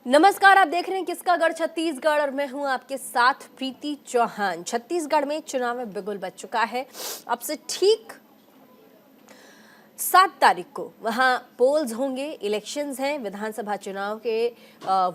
नमस्कार, आप देख रहे हैं किसका गढ़ छत्तीसगढ़ और मैं हूं आपके साथ प्रीति चौहान। छत्तीसगढ़ में चुनाव में बिगुल बज चुका है। अब से ठीक 7 तारीख को वहां पोल्स होंगे, इलेक्शंस हैं, विधानसभा चुनाव के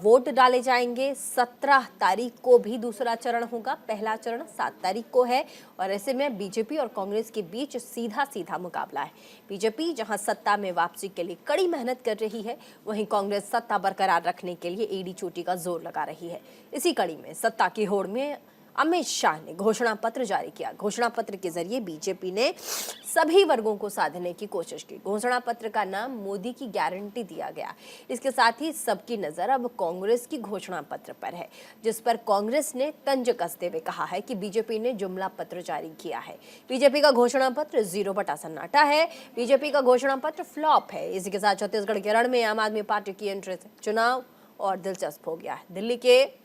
वोट डाले जाएंगे। 17 तारीख को भी दूसरा चरण होगा। पहला चरण 7 तारीख को है और ऐसे में बीजेपी और कांग्रेस के बीच सीधा सीधा मुकाबला है। बीजेपी जहां सत्ता में वापसी के लिए कड़ी मेहनत कर रही है, वहीं कांग्रेस सत्ता बरकरार रखने के लिए एड़ी चोटी का जोर लगा रही है। इसी कड़ी में सत्ता की होड़ में अमित शाह ने घोषणा पत्र जारी किया। घोषणा पत्र के जरिए बीजेपी ने सभी वर्गों को साधने की कोशिश की। घोषणा पत्र का नाम मोदी की गारंटी दिया गया। इसके साथ ही सबकी नजर अब कांग्रेस की घोषणा पत्र पर है, जिस पर कांग्रेस ने तंज कसते हुए कहा है कि बीजेपी ने जुमला पत्र जारी किया है। बीजेपी का घोषणा पत्र 0 सन्नाटा है। बीजेपी का घोषणा पत्र फ्लॉप है। इसी के साथ छत्तीसगढ़ के रण में आम आदमी पार्टी की एंट्री से चुनाव और दिलचस्प हो गया है। दिल्ली के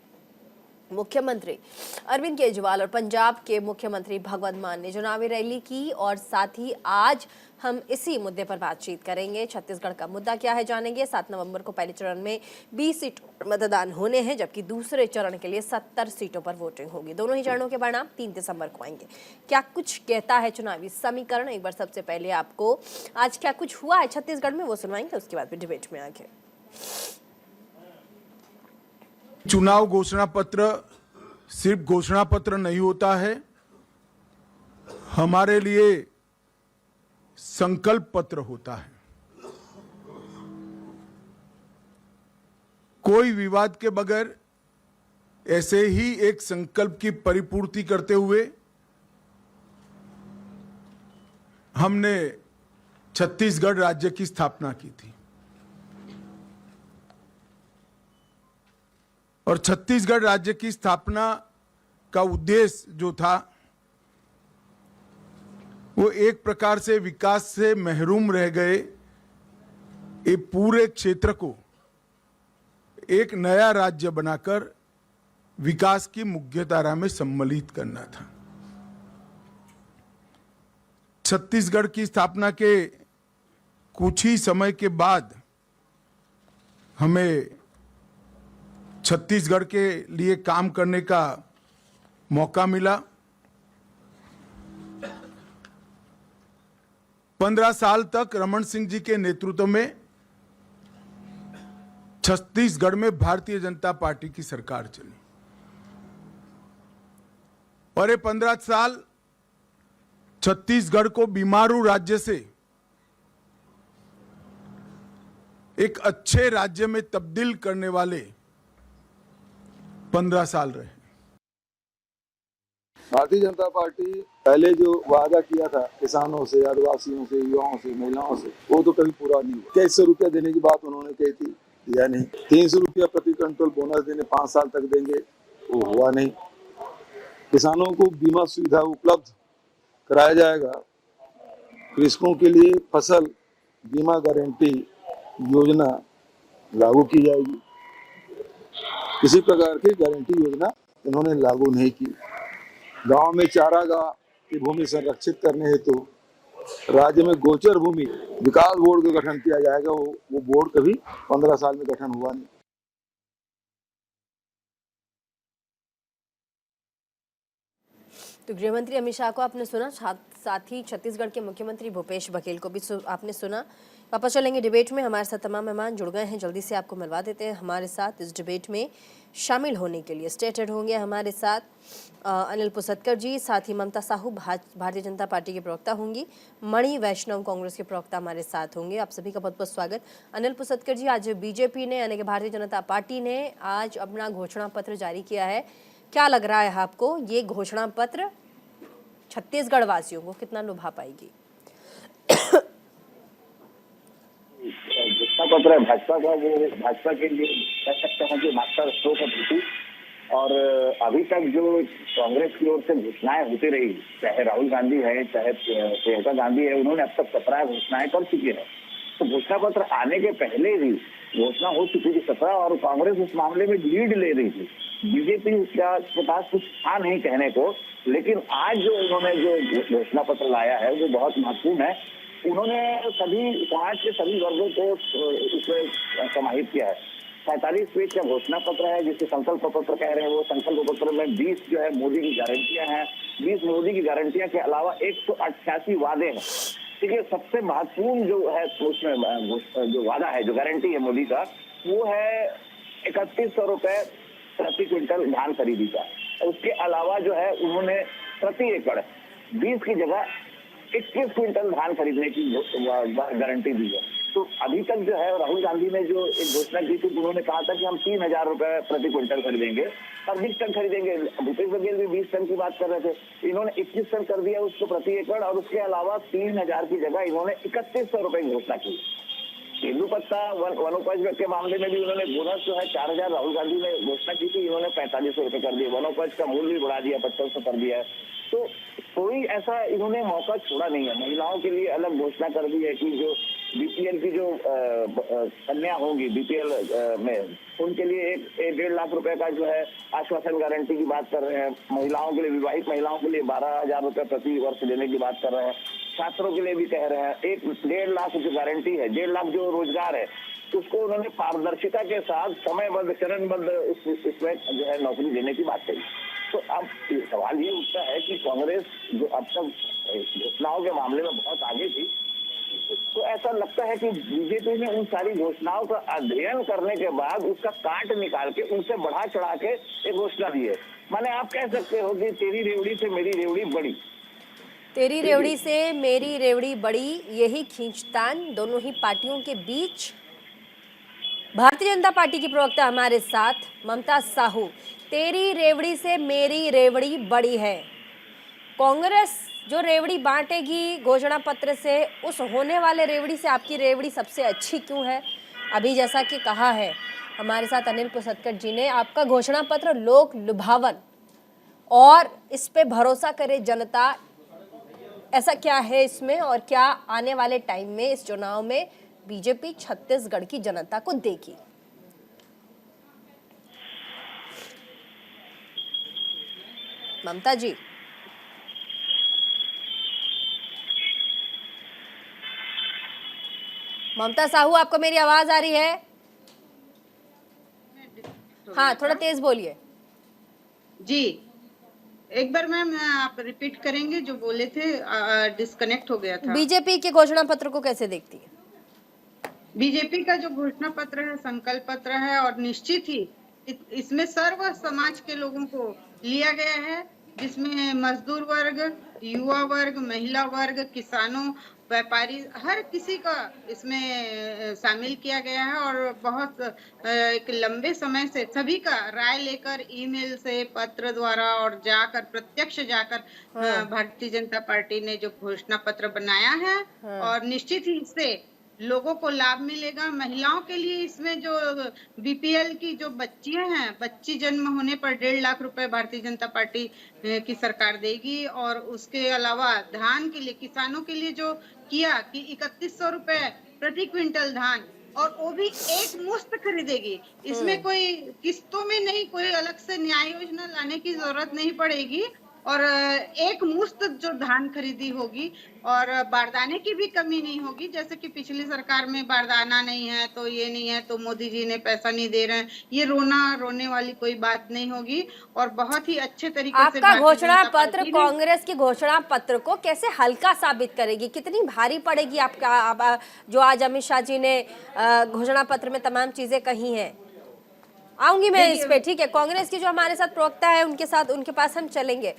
मुख्यमंत्री अरविंद केजरीवाल और पंजाब के मुख्यमंत्री भगवंत मान ने चुनावी रैली की और साथ ही आज हम इसी मुद्दे पर बातचीत करेंगे। छत्तीसगढ़ का मुद्दा क्या है जानेंगे। 7 नवंबर को पहले चरण में 20 सीटों पर मतदान होने हैं, जबकि दूसरे चरण के लिए 70 सीटों पर वोटिंग होगी। दोनों ही चरणों के परिणाम 3 दिसंबर को आएंगे। क्या कुछ कहता है चुनावी समीकरण, एक बार सबसे पहले आपको आज क्या कुछ हुआ है छत्तीसगढ़ में वो सुनवाएंगे, उसके बाद फिर डिबेट में आगे। चुनाव घोषणा पत्र सिर्फ घोषणा पत्र नहीं होता है, हमारे लिए संकल्प पत्र होता है। कोई विवाद के बगैर ऐसे ही एक संकल्प की परिपूर्ति करते हुए हमने छत्तीसगढ़ राज्य की स्थापना की थी और छत्तीसगढ़ राज्य की स्थापना का उद्देश्य जो था वो एक प्रकार से विकास से महरूम रह गए ये पूरे क्षेत्र को एक नया राज्य बनाकर विकास की मुख्यधारा में सम्मिलित करना था। छत्तीसगढ़ की स्थापना के कुछ ही समय के बाद हमें छत्तीसगढ़ के लिए काम करने का मौका मिला। 15 साल तक रमन सिंह जी के नेतृत्व में छत्तीसगढ़ में भारतीय जनता पार्टी की सरकार चली और ये 15 साल छत्तीसगढ़ को बीमारू राज्य से एक अच्छे राज्य में तब्दील करने वाले 15 साल रहे। भारतीय जनता पार्टी पहले जो वादा किया था किसानों से, आदिवासियों से, युवाओं से, महिलाओं से, वो तो कभी पूरा नहीं हुआ। 2300 रुपया देने की बात उन्होंने कही थी, दिया नहीं। 300 रुपया प्रति क्विंटल बोनस देने 5 साल तक देंगे, वो हुआ नहीं। किसानों को बीमा सुविधा उपलब्ध कराया जाएगा। कृषकों के लिए फसल बीमा गारंटी योजना लागू की जाएगी। किसी प्रकार की गारंटी योजना इन्होंने लागू नहीं की। गांव में चारागाह की भूमि संरक्षित करने हेतु राज्य में गोचर भूमि विकास बोर्ड का गठन किया जाएगा। वो बोर्ड कभी 15 साल में गठन हुआ नहीं। तो गृहमंत्री अमित शाह को आपने सुना, साथ ही छत्तीसगढ़ के मुख्यमंत्री भूपेश बघेल को भी आपने सुना। वापस चलेंगे डिबेट में। हमारे साथ तमाम मेहमान जुड़ गए हैं, जल्दी से आपको मिलवा देते हैं। हमारे साथ इस डिबेट में शामिल होने के लिए स्टेटेड होंगे हमारे साथ अनिल पुसतकर जी, साथ ही ममता साहू भारतीय जनता पार्टी के प्रवक्ता होंगी, मणि वैष्णव कांग्रेस के प्रवक्ता हमारे साथ होंगे। आप सभी का बहुत बहुत स्वागत। अनिल पुसतकर जी, आज बीजेपी ने यानी कि भारतीय जनता पार्टी ने आज अपना घोषणा पत्र जारी किया है। क्या लग रहा है आपको, ये घोषणा पत्र छत्तीसगढ़ वासियों को कितना लुभा पाएगी? घोषणा पत्र भाजपा का, वो भाजपा के लिए कह सकते हैं कि मास्टर स्ट्रोक थी और अभी तक जो कांग्रेस की ओर से घोषणाएं होती रही, चाहे राहुल गांधी है, चाहे प्रियंका गांधी है, उन्होंने अब तक 17 घोषणाएं कर चुके हैं। तो घोषणा पत्र आने के पहले ही घोषणा हो चुकी थी 17 और कांग्रेस उस मामले में लीड ले रही थी। बीजेपी के पास कुछ था नहीं कहने को, लेकिन आज जो उन्होंने जो घोषणा पत्र लाया है वो बहुत महत्वपूर्ण है। उन्होंने सभी समाज के सभी वर्गों को इसमें समाहित किया है। 45 पेज का घोषणा पत्र है जिसे संकल्प पत्र कह रहे हैं। वो संकल्प पत्र में 20 जो है मोदी की गारंटियां हैं। 20 मोदी की गारंटियां के अलावा 188 वादे हैं। ठीक है, सबसे महत्वपूर्ण जो है उसमें जो वादा है, जो गारंटी है मोदी का, वो है 3100 रुपए प्रति क्विंटल धान खरीदी का। उसके अलावा जो है उन्होंने प्रति एकड़ 20 की जगह 21 क्विंटल धान खरीदने की गारंटी दी है। तो अभी तक जो है राहुल गांधी ने जो एक घोषणा की थी, उन्होंने कहा था कि हम 3000 रुपए प्रति क्विंटल खरीदेंगे और 20 टन खरीदेंगे। भूपेश बघेल भी 20 टन की बात कर रहे थे, इन्होंने 21 टन कर दिया उसको प्रति एकड़, और उसके अलावा 3000 की जगह इन्होंने 3100 रुपए की घोषणा की। तेंदुपत्ता वनोपज के मामले में भी उन्होंने बोनस जो है 4000 राहुल गांधी ने घोषणा की थी, इन्होंने 4500 रुपए कर दिए। वनोपज का मूल्य भी बढ़ा दिया, 2500 कर दिया है। तो कोई ऐसा इन्होंने मौका छोड़ा नहीं है। महिलाओं के लिए अलग घोषणा कर दी है कि जो बीपीएल की जो कन्या होंगी बीपीएल में, उनके लिए 1.5 लाख रुपए का जो है आश्वासन गारंटी की बात कर रहे हैं। महिलाओं के लिए, विवाहित महिलाओं के लिए 12,000 रुपए प्रति वर्ष देने की बात कर रहे हैं। छात्रों के लिए भी कह रहे हैं 1.5 लाख जो गारंटी है, 1.5 लाख जो रोजगार है, उसको उन्होंने पारदर्शिता के साथ समयबद्ध चरणबद्ध इसमें जो है नौकरी देने की बात कही। तो अब सवाल ये उठता है कि कांग्रेस जो अब तक घोषणाओं के मामले में बहुत आगे थी, तो ऐसा लगता है कि बीजेपी ने उन सारी घोषणाओं का अध्ययन करने के बाद उसका काट निकाल के उनसे बढ़ा चढ़ा के एक घोषणा दी है। माने आप कह सकते हो कि तेरी रेवड़ी से मेरी रेवड़ी बड़ी, तेरी रेवड़ी से मेरी रेवड़ी बड़ी, यही खींचतान दोनों ही पार्टियों के बीच। भारतीय जनता पार्टी की प्रवक्ता हमारे साथ ममता साहू। तेरी रेवड़ी से मेरी रेवड़ी बड़ी है। कांग्रेस जो रेवड़ी बांटेगी घोषणा पत्र से, उस होने वाले रेवड़ी से आपकी रेवड़ी सबसे अच्छी क्यों है? अभी जैसा कि कहा है हमारे साथ अनिल पुसतकर जी ने, आपका घोषणा पत्र लोक लुभावन और इस पे भरोसा करे जनता, ऐसा क्या है इसमें, और क्या आने वाले टाइम में इस चुनाव में बीजेपी छत्तीसगढ़ की जनता को देगी? ममता जी, ममता साहू, आपको मेरी आवाज आ रही है? हाँ, थोड़ा तेज बोलिए जी। एक बार मैम आप रिपीट करेंगे जो बोले थे, डिस्कनेक्ट हो गया था। बीजेपी के घोषणा पत्र को कैसे देखती है? बीजेपी का जो घोषणा पत्र है संकल्प पत्र है, और निश्चित ही इसमें सर्व समाज के लोगों को लिया गया है, जिसमें मजदूर वर्ग, युवा वर्ग, महिला वर्ग, किसानों, व्यापारी, हर किसी का इसमें शामिल किया गया है। और बहुत एक लंबे समय से सभी का राय लेकर ईमेल से, पत्र द्वारा और जाकर प्रत्यक्ष जाकर भारतीय जनता पार्टी ने जो घोषणा पत्र बनाया है, और निश्चित ही इससे लोगों को लाभ मिलेगा। महिलाओं के लिए इसमें जो बीपीएल की जो बच्चियां हैं, बच्ची जन्म होने पर 1.5 लाख रुपए भारतीय जनता पार्टी की सरकार देगी। और उसके अलावा धान के लिए, किसानों के लिए जो किया कि 3100 रुपए प्रति क्विंटल धान, और वो भी एक मुश्त खरीदेगी। इसमें कोई किस्तों में नहीं, कोई अलग से न्याय योजना लाने की जरूरत नहीं पड़ेगी, और एक मुश्त जो धान खरीदी होगी, और बारदाने की भी कमी नहीं होगी। जैसे कि पिछली सरकार में बारदाना नहीं है तो ये नहीं है तो मोदी जी ने पैसा नहीं दे रहे हैं, ये रोने वाली कोई बात नहीं होगी। और बहुत ही अच्छे तरीके से आपका घोषणा पत्र कांग्रेस के घोषणा पत्र को कैसे हल्का साबित करेगी? कितनी भारी पड़ेगी आपका, जो आज अमित शाह जी ने घोषणा पत्र में तमाम चीजें कही हैं? आऊंगी मैं इस पे, ठीक है। कांग्रेस की जो हमारे साथ प्रवक्ता है उनके पास हम चलेंगे।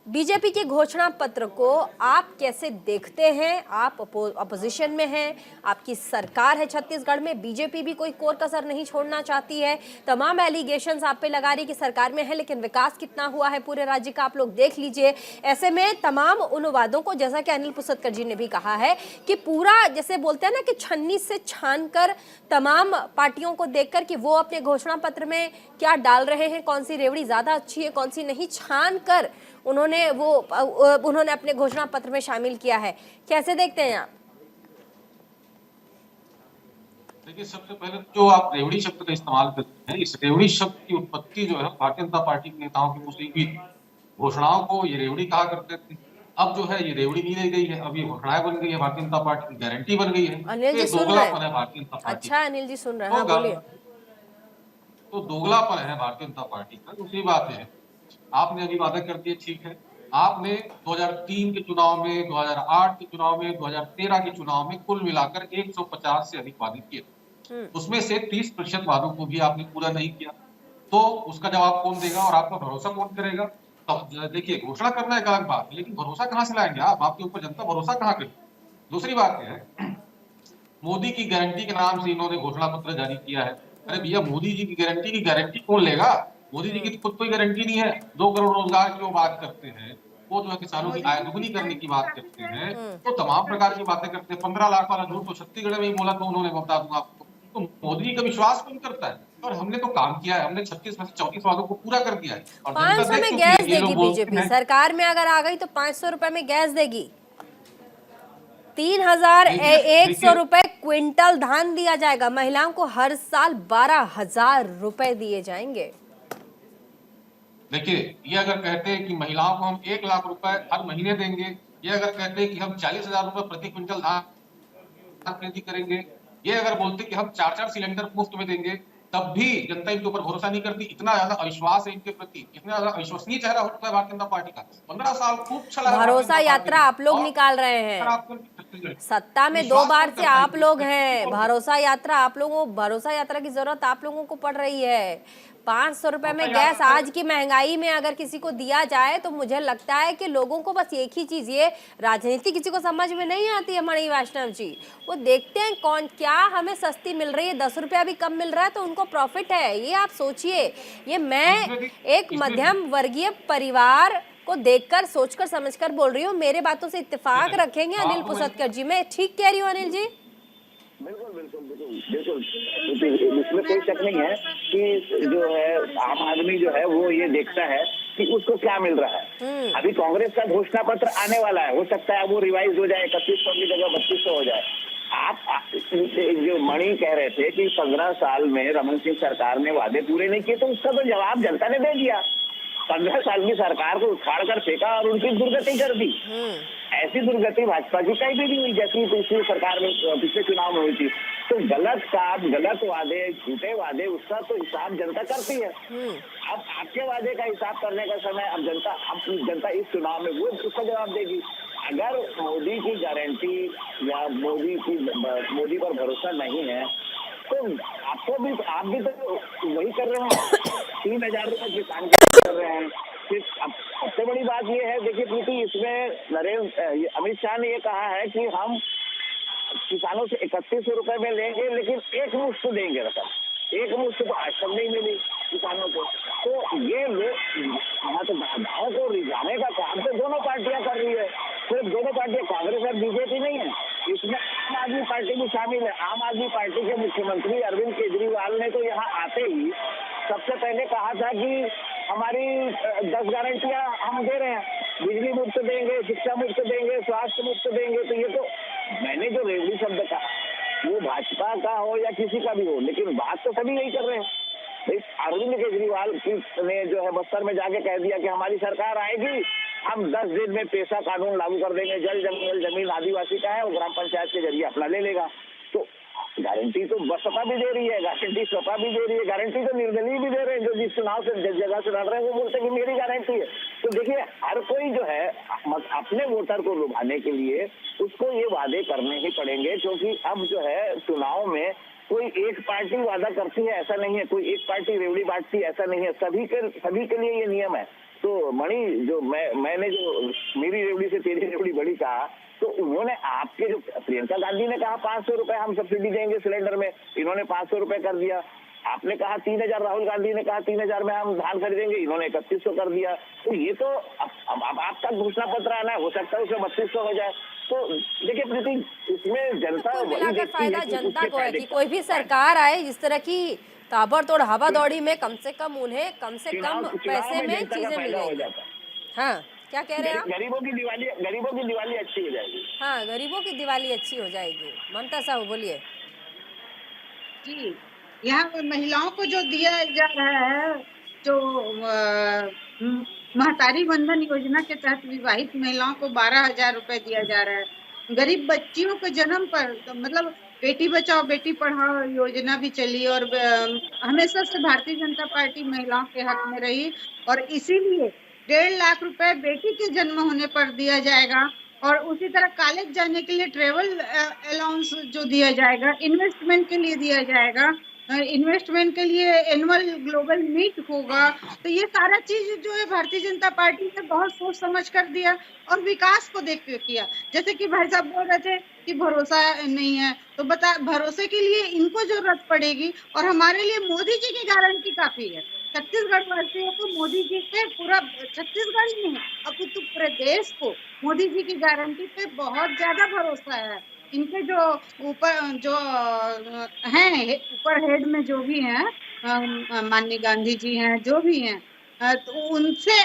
बीजेपी के घोषणा पत्र को आप कैसे देखते हैं? आप अपोजिशन में हैं, आपकी सरकार है छत्तीसगढ़ में, बीजेपी भी कोई कोर कसर नहीं छोड़ना चाहती है। तमाम एलिगेशंस आप पे लगा रही कि सरकार में है, लेकिन विकास कितना हुआ है पूरे राज्य का आप लोग देख लीजिए। ऐसे में तमाम उन वादों को, जैसा कि अनिल पुसतकर जी ने भी कहा है कि पूरा जैसे बोलते हैं ना कि छन्नी से छान कर तमाम पार्टियों को देखकर कि वो अपने घोषणा पत्र में क्या डाल रहे हैं, कौन सी रेवड़ी ज्यादा अच्छी है, कौन सी नहीं, छान कर उन्होंने अपने घोषणा पत्र में शामिल किया है। कैसे देखते हैं आप? देखिए, सबसे पहले जो आप रेवड़ी शब्द का इस्तेमाल करते हैं, इस रेवड़ी शब्द की उत्पत्ति जो है भारतीय जनता पार्टी के नेताओं की मुंह से हुई। घोषणाओं को ये रेवड़ी कहा करते थे, अब जो है ये रेवड़ी नहीं रह गई है, अब ये घोषणाएं बन गई है, भारतीय जनता पार्टी की गारंटी बन गई है। अनिल जी सुन रहे हैं? भारतीय जनता पार्टी। अच्छा, अनिल जी सुन रहे हैं, हाँ बोलिए। तो दोगलापन है भारतीय जनता पार्टी का। दूसरी बात है, आपने अभी वादा कर दिए, ठीक है, आपने 2003 के चुनाव में, 2008 के चुनाव में, 2013 के चुनाव में कुल मिलाकर 150 से अधिक वादे किए, उसमें से 30% वादों को भी आपने पूरा नहीं किया, तो उसका जवाब कौन देगा और आपका भरोसा कौन करेगा? तो देखिए, घोषणा करना एक अलग बात है, लेकिन भरोसा कहां से लाएंगे आप? आपके ऊपर जनता भरोसा कहां करेगी? दूसरी बात है, मोदी की गारंटी के नाम से इन्होंने घोषणा पत्र जारी किया है। अरे भैया, मोदी जी की गारंटी कौन लेगा? मोदी जी की तो खुद कोई गारंटी नहीं है। 2 करोड़ रोजगार की वो बात करते हैं, वो जो है किसानों की आय दुगनी करने की बात करते हैं, तो तमाम प्रकार की बातें करते हैं। 15 लाख वाला झूठ तो छत्तीसगढ़ में ही बोला था उन्होंने, बता दूं आपको। तो मोदी जी का विश्वास कौन करता है? और हमने तो काम किया है, हमने 36 में से 34 वादों को पूरा कर दिया है और जनता 500 देख में चुकी है। गैस ये लोग देगी बोलते बीजेपी हैं सरकार में अगर आ गई तो 500 रुपए में गैस देगी। 3,100 रुपए क्विंटल धान दिया जाएगा। महिलाओं को हर साल 12,000 रुपए दिए जाएंगे। देखिए, ये अगर कहते हैं कि महिलाओं को हम 1 लाख रुपए हर महीने देंगे, ये अगर कहते हैं कि हम 40,000 रुपए प्रति क्विंटल धान खरीदी करेंगे, ये अगर बोलते कि हम 4-4 सिलेंडर मुफ्त में देंगे, तब भी जनता इनके ऊपर भरोसा नहीं करती। इतना ज्यादा अविश्वास है इनके प्रति, इतना ज्यादा अविश्वसनीय चेहरा हो चुका है भारतीय जनता पार्टी का। 15 साल खूब चला है भरोसा यात्रा आप लोग निकाल रहे हैं। सत्ता में 2 बार से आप लोग हैं। भरोसा यात्रा आप लोगों, भरोसा यात्रा की जरूरत आप लोगों को पड़ रही है। 500 रुपए में गैस आज की महंगाई में अगर किसी को दिया जाए तो मुझे लगता है कि लोगों को बस एक ही चीज, ये राजनीति किसी को समझ में नहीं आती है मणि वैष्णव जी। वो देखते हैं कौन क्या हमें सस्ती मिल रही है, 10 रुपया भी कम मिल रहा है तो उनको प्रॉफिट है। ये आप सोचिए, ये मैं एक मध्यम वर्गीय परिवार को देखकर सोचकर समझकर बोल रही हूँ। मेरे बातों से इत्तेफाक रखेंगे अनिल पुसतकर जी? मैं ठीक कह रही हूँ अनिल जी? बिल्कुल बिल्कुल बिल्कुल बिल्कुल, इसमें कोई शक नहीं है कि जो है आम आदमी जो है वो ये देखता है कि उसको क्या मिल रहा है। अभी कांग्रेस का घोषणा पत्र आने वाला है, हो सकता है वो रिवाइज हो जाए, 3100 की जगह 3200 हो जाए। आप जो मणि कह रहे थे कि 15 साल में रमन सिंह सरकार ने वादे पूरे नहीं किए, तो उसका तो जवाब जनता ने दे दिया। 15 साल की सरकार को उखाड़ कर फेंका और उनकी दुर्गति कर दी। ऐसी दुर्गति भाजपा की कहीं भी नहीं हुई जैसी पिछली सरकार में, पिछले चुनाव में हुई थी। तो गलत काम, गलत वादे, झूठे वादे, उसका तो हिसाब जनता करती है। अब आपके वादे का हिसाब करने का समय अब जनता इस चुनाव में वो उसका जवाब देगी। अगर मोदी की गारंटी या मोदी पर भरोसा नहीं है तो आप भी तो वही कर रहे हैं। 3,000 रुपए किसान कर रहे हैं। अब सबसे बड़ी बात ये है, देखिए प्रीति, इसमें अमित शाह ने ये कहा है कि हम किसानों से 3100 रुपए में लेंगे, लेकिन एक मुश्त देंगे रकम। एक मुश्त तो आज तक नहीं मिली किसानों को। तो ये लोग मतदाताओं को रिझाने का काम तो दोनों पार्टियां कर रही है। सिर्फ दोनों पार्टियां, कांग्रेस और बीजेपी नहीं है, इसमें आम आदमी पार्टी भी शामिल है। आम आदमी पार्टी के मुख्यमंत्री अरविंद केजरीवाल ने तो यहाँ आते ही सबसे पहले कहा था कि हमारी 10 गारंटियां हम दे रहे हैं, बिजली मुफ्त देंगे, शिक्षा मुफ्त देंगे, स्वास्थ्य मुफ्त देंगे। तो ये तो मैंने जो रेवड़ी शब्द कहा वो भाजपा का हो या किसी का भी हो, लेकिन बात तो सभी यही कर रहे हैं। अरविंद केजरीवाल ने जो है बस्तर में जाके कह दिया कि हमारी सरकार आएगी, हम 10 दिन में पेशा कानून लागू कर देंगे, जल जंगल जमीन आदिवासी का है वो ग्राम पंचायत के जरिए अपना ले लेगा। तो गारंटी तो बसपा भी दे रही है, गारंटी सपा भी दे रही है, गारंटी तो निर्दलीय भी दे रहे हैं। जो जिस चुनाव से जिस जगह से लड़ रहे हैं वो बोलते हैं कि मेरी गारंटी है। तो देखिए, हर कोई जो है अपने वोटर को लुभाने के लिए उसको ये वादे करने ही पड़ेंगे, क्योंकि अब जो है चुनाव में कोई एक पार्टी वादा करती है ऐसा नहीं है, कोई एक पार्टी रेवड़ी बांटती है ऐसा नहीं है, सभी के लिए ये नियम है। तो मणि, जो मैंने जो मेरी रेवड़ी से तेरी रेवड़ी बड़ी कहा, तो उन्होंने आपके जो प्रियंका गांधी ने कहा 500 रुपए हम सब्सिडी देंगे सिलेंडर में, इन्होंने 500 रुपए कर दिया। आपने कहा 3,000, राहुल गांधी ने कहा 3,000 में हम धान खरीदेंगे, इन्होंने 3100 कर दिया। तो ये तो अब आपका घोषणा पत्र आना है, हो सकता है उसमें 3200 हो जाए। तो देखिए प्रीति, इसमें जनता मिलाकर फायदा जनता को है कि कोई भी सरकार आए जिस तरह की ताबड़तोड़ हवा दौड़ी में कम से कम उन्हें कम से कम पैसे में चीजें मिलेंगी। हाँ, क्या कह रहे हैं आप? गरीबों की दिवाली अच्छी हो जाएगी। हाँ, गरीबों की दिवाली अच्छी हो जाएगी। ममता साहब बोलिए। जी, यहाँ महिलाओं को जो दिया जा रहा है, जो महतारी बंधन योजना के तहत विवाहित महिलाओं को 12,000 रुपए दिया जा रहा है। गरीब बच्चियों के जन्म पर तो मतलब बेटी बचाओ बेटी पढ़ाओ योजना भी चली और हमेशा से भारतीय जनता पार्टी महिलाओं के हक में रही और इसीलिए 1.5 लाख रुपए बेटी के जन्म होने पर दिया जाएगा। और उसी तरह कॉलेज जाने के लिए ट्रेवल अलाउंस जो दिया जाएगा, इन्वेस्टमेंट के लिए दिया जाएगा, इन्वेस्टमेंट के लिए एनुअल ग्लोबल मीट होगा। तो ये सारा चीज जो है भारतीय जनता पार्टी ने बहुत सोच समझ कर दिया और विकास को देख के किया। जैसे कि भाई साहब बोल रहे थे कि भरोसा नहीं है, तो बता भरोसे के लिए इनको जरूरत पड़ेगी और हमारे लिए मोदी जी की गारंटी काफी है। छत्तीसगढ़ वासियों को मोदी जी पे, पूरा छत्तीसगढ़ ही नहीं अब तो पूरे देश को मोदी जी की गारंटी पे बहुत ज्यादा भरोसा है। इनके जो ऊपर जो हैं ऊपर हेड में जो भी हैं, माननीय गांधी जी हैं, जो भी हैं, तो उनसे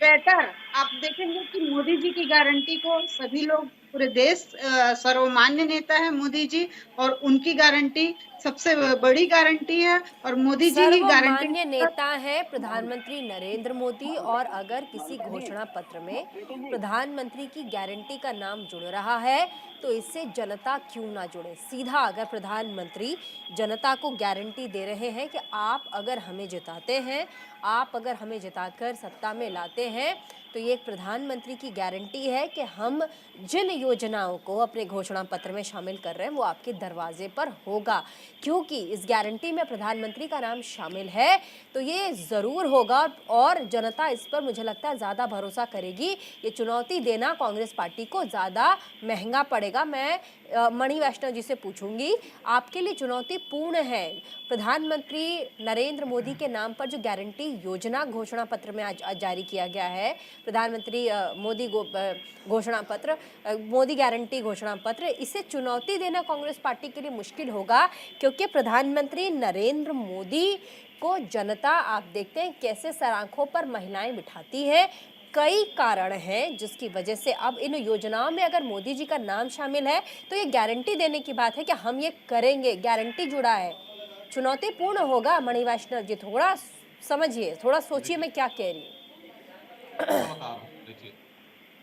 बेटर आप देखेंगे कि मोदी जी की गारंटी को सभी लोग, पूरे देश सर्वमान्य नेता है मोदी जी और उनकी गारंटी सबसे बड़ी गारंटी है और मोदी जी ही गारंटी सर्वमान्य नेता है प्रधानमंत्री नरेंद्र मोदी और अगर किसी घोषणा पत्र में प्रधानमंत्री की गारंटी का नाम जुड़ रहा है तो इससे जनता क्यों ना जुड़े। सीधा अगर प्रधानमंत्री जनता को गारंटी दे रहे हैं कि आप अगर हमें जिताते हैं, आप अगर हमें जिताकर सत्ता में लाते हैं तो ये एक प्रधानमंत्री की गारंटी है कि हम जिन योजनाओं को अपने घोषणा पत्र में शामिल कर रहे हैं वो आपके दरवाजे पर होगा। क्योंकि इस गारंटी में प्रधानमंत्री का नाम शामिल है तो ये ज़रूर होगा और जनता इस पर मुझे लगता है ज़्यादा भरोसा करेगी। ये चुनौती देना कांग्रेस पार्टी को ज़्यादा महंगा पड़ेगा। मैं मणि वैष्णव जी से पूछूंगी, आपके लिए चुनौतीपूर्ण है प्रधानमंत्री नरेंद्र मोदी के नाम पर जो गारंटी योजना घोषणा पत्र में आज जारी किया गया है, प्रधानमंत्री मोदी घोषणा पत्र, मोदी गारंटी घोषणा पत्र, इसे चुनौती देना कांग्रेस पार्टी के लिए मुश्किल होगा क्योंकि प्रधानमंत्री नरेंद्र मोदी को जनता, आप देखते हैं कैसे सराखों पर महिलाएं बिठाती हैं। कई कारण हैं जिसकी वजह से अब इन योजनाओं में अगर मोदी जी का नाम शामिल है तो ये गारंटी देने की बात है कि हम ये करेंगे, गारंटी जुड़ा है। चुनौतीपूर्ण होगा। मणि वैष्णव जी थोड़ा समझिए, थोड़ा सोचिए मैं क्या कह रही हूँ। देखिए,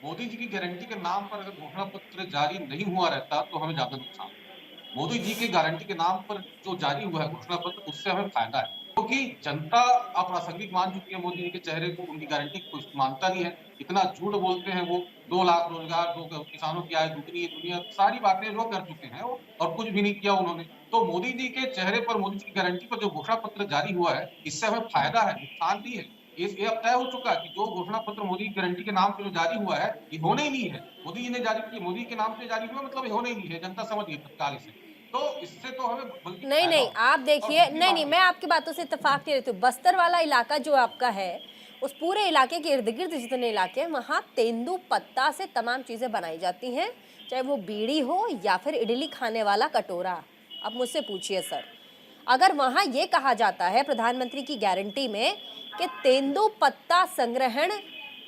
मोदी जी की गारंटी के नाम पर अगर घोषणा पत्र जारी नहीं हुआ रहता तो हमें ज्यादा नुकसान। मोदी जी की गारंटी के नाम पर जो जारी हुआ है घोषणा पत्र, उससे हमें फायदा है क्योंकि जनता अप्रासंगिक मान चुकी है मोदी जी के चेहरे को, उनकी गारंटी को मानता नहीं है। इतना झूठ बोलते हैं वो, 2 लाख रोजगार, 2 किसानों की आय दुगनी, दुनिया सारी बातें जो कर चुके हैं वो, और कुछ भी नहीं किया उन्होंने। तो मोदी जी के चेहरे पर, मोदी जी की गारंटी पर जो घोषणा पत्र जारी हुआ है, इससे हमें फायदा है, नुकसान नहीं है। ये अब तय हो चुका है कि जो घोषणा पत्र मोदी की गारंटी के नाम पे जो जारी हुआ है ये होना ही नहीं है। मोदी जी ने जारी किया, मोदी के नाम पे जारी हुआ मतलब ये होना ही नहीं है, जनता समझ गई तत्काल इसे। तो इससे तो हमें बल्कि नहीं, आप देखिए, नहीं, मैं आपकी बातों से इत्तेफाक नहीं रहती हूँ। बस्तर वाला इलाका जो आपका है, उस पूरे इलाके के इर्द गिर्द जितने इलाके हैं वहाँ तेंदू पत्ता से तमाम चीज़ें बनाई जाती हैं, चाहे वो बीड़ी हो या फिर इडली खाने वाला कटोरा। अब मुझसे पूछिए सर, अगर वहाँ ये कहा जाता है प्रधानमंत्री की गारंटी में कि तेंदू पत्ता संग्रहण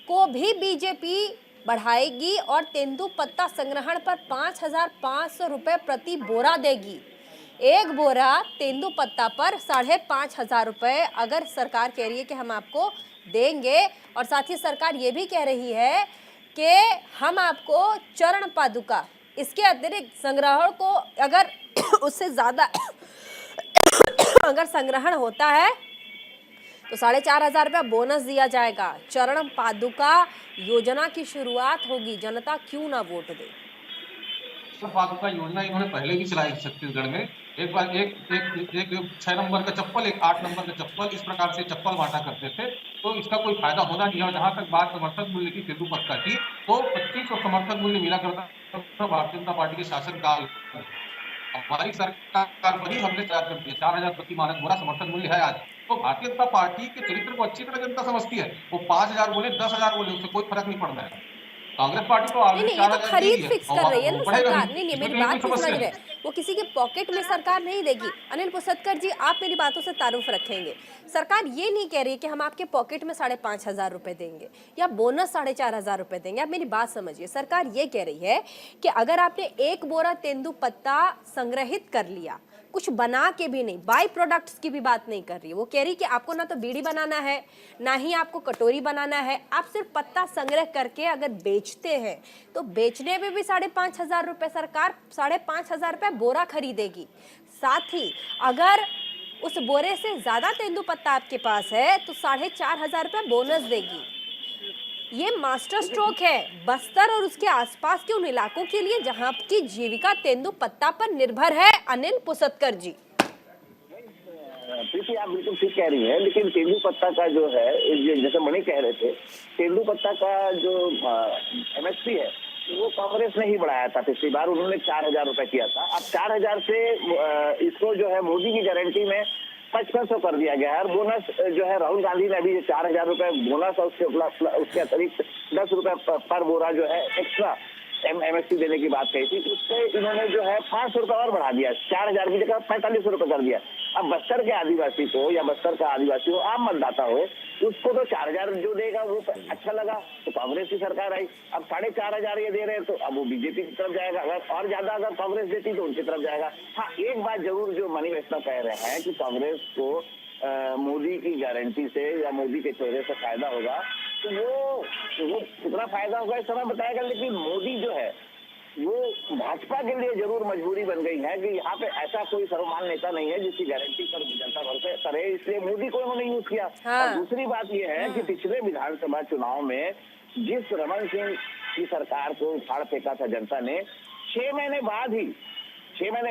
को भी बीजेपी बढ़ाएगी और तेंदू पत्ता संग्रहण पर 5,500 रुपये प्रति बोरा देगी। एक बोरा तेंदू पत्ता पर 5,500 रुपये अगर सरकार कह रही है कि हम आपको देंगे, और साथ ही सरकार ये भी कह रही है कि हम आपको चरण पादुका, इसके अतिरिक्त संग्रहण को अगर उससे ज़्यादा अगर संग्रहण होता है तो 4,500 रुपया बोनस दिया जाएगा। चरण पादुका योजना की शुरुआत होगी, जनता क्यों ना वोट दे। पादुका योजना इन्होंने पहले भी चलाई छत्तीसगढ़ में। एक बार एक 6 नंबर का चप्पल, एक 8 नंबर का चप्पल, इस प्रकार से चप्पल बांटा करते थे। तो इसका कोई फायदा होना नहीं है। जहां तक बात समर्थक मूल्य की तेंदू पत्ता की, तो 2500 समर्थक मूल्य मिला करता था भारतीय जनता पार्टी के शासनकाल। हमारी सरकार पर ही हमने तैयार कर दिया, 4,000 प्रति मानक बोरा समर्थन मूल्य है आज। तो भारतीय जनता पार्टी के चरित्र को अच्छी तरह जनता समझती है। वो 5,000 बोले, 10,000 बोले, उससे कोई फर्क नहीं पड़ रहा है। कांग्रेस पार्टी तो नहीं, ये तो खरीद फिक्स कर रही है ना सरकार। नहीं, मेरी बात नहीं समझ रहे, वो किसी के पॉकेट में सरकार नहीं देगी। अनिल पुसतकर जी, आप मेरी बातों से तारुफ रखेंगे। सरकार ये नहीं कह रही कि हम आपके पॉकेट में 5,500 रुपए देंगे या बोनस 4,500 रुपए देंगे। आप मेरी बात समझिए, सरकार ये कह रही है कि अगर आपने एक बोरा तेंदू पत्ता संग्रहित कर लिया कुछ बना के भी नहीं, बाई प्रोडक्ट्स की भी बात नहीं कर रही। वो कह रही कि आपको ना तो बीड़ी बनाना है, ना ही आपको कटोरी बनाना है, आप सिर्फ पत्ता संग्रह करके अगर बेचते हैं तो बेचने में भी 5,500 रुपए, सरकार 5,500 रुपए बोरा खरीदेगी। साथ ही अगर उस बोरे से ज्यादा तेंदुपत्ता आपके पास है तो 4,500 रुपए बोनस देगी। ये मास्टर स्ट्रोक है बस्तर और उसके आसपास के उन इलाकों के लिए जहां की जीविका तेंदुपत्ता पर निर्भर है। अनिल पुसतकर जी, प्रीति आप बिल्कुल ठीक कह रही हैं, लेकिन तेंदुपत्ता का जो है, जैसे मणि कह रहे थे, तेंदुपत्ता का जो एमएसपी है वो कांग्रेस ने ही बढ़ाया था। पिछली बार उन्होंने 4,000 रुपए किया था। अब 4,000 से इसको जो है मोदी की गारंटी में 5,500 कर दिया गया है। और बोनस जो है राहुल गांधी ने अभी 4,000 रुपए बोनस और उसके अतिरिक्त 10 रुपए पर बोरा जो है एक्स्ट्रा एमएसपी देने की बात कही थी। उससे इन्होंने जो है 500 रुपए और बढ़ा दिया, 4,000 की जगह 4500 रुपए कर दिया। अब बस्तर के आदिवासी को या बस्तर का आदिवासी हो, आम मतदाता हो, उसको तो 4,000 जो देगा वो अच्छा लगा, तो कांग्रेस की सरकार आई। अब 4,500 ये दे रहे हैं तो अब वो बीजेपी की तरफ जाएगा। अगर और ज्यादा अगर कांग्रेस देती तो उनकी तरफ जाएगा। हाँ, एक बात जरूर जो मणि वैष्णव कह रहे हैं कि कांग्रेस को मोदी की गारंटी से या मोदी के चेहरे से फायदा होगा, तो वो कितना फायदा होगा इस समय बताएगा। लेकिन मोदी जो है वो भाजपा के लिए जरूर मजबूरी बन गई है कि यहाँ पे ऐसा कोई सर्वमान्य नेता नहीं है जिसकी गारंटी पर जनता भरोसा करे, इसलिए मोदी को उन्होंने यूज किया। हाँ। और दूसरी बात यह है कि पिछले विधानसभा चुनाव में जिस रमन सिंह की सरकार को फाड़ फेंका था जनता ने, 6 महीने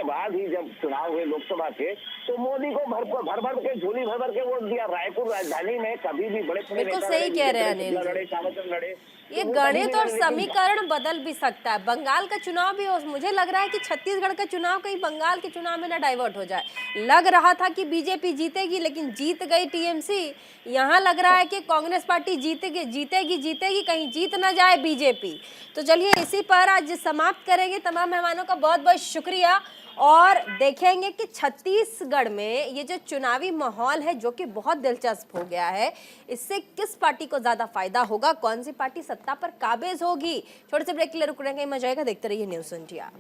बाद ही जब चुनाव हुए लोकसभा के, तो मोदी को भर के झोली भर के वोट दिया। रायपुर राजधानी में कभी भी बड़े बिल्कुल सही कह रहे हैं अनिल, लड़े, श्यामचंद्र लड़े, ये गणित और समीकरण बदल भी सकता है। बंगाल का चुनाव भी हो, मुझे लग रहा है कि छत्तीसगढ़ का चुनाव कहीं बंगाल के चुनाव में ना डाइवर्ट हो जाए। लग रहा था कि बीजेपी जीतेगी लेकिन जीत गई टीएमसी। यहाँ लग रहा है कि कांग्रेस पार्टी जीतेगी, कहीं जीत ना जाए बीजेपी। तो चलिए इसी पर आज समाप्त करेंगे। तमाम मेहमानों का बहुत बहुत शुक्रिया और देखेंगे कि छत्तीसगढ़ में ये जो चुनावी माहौल है जो कि बहुत दिलचस्प हो गया है, इससे किस पार्टी को ज्यादा फायदा होगा, कौन सी पार्टी सत्ता पर काबिज होगी। छोटे से ब्रेक के लिए रुक रहे हैं, मजा आएगा, देखते रहिए न्यूज़ इंडिया।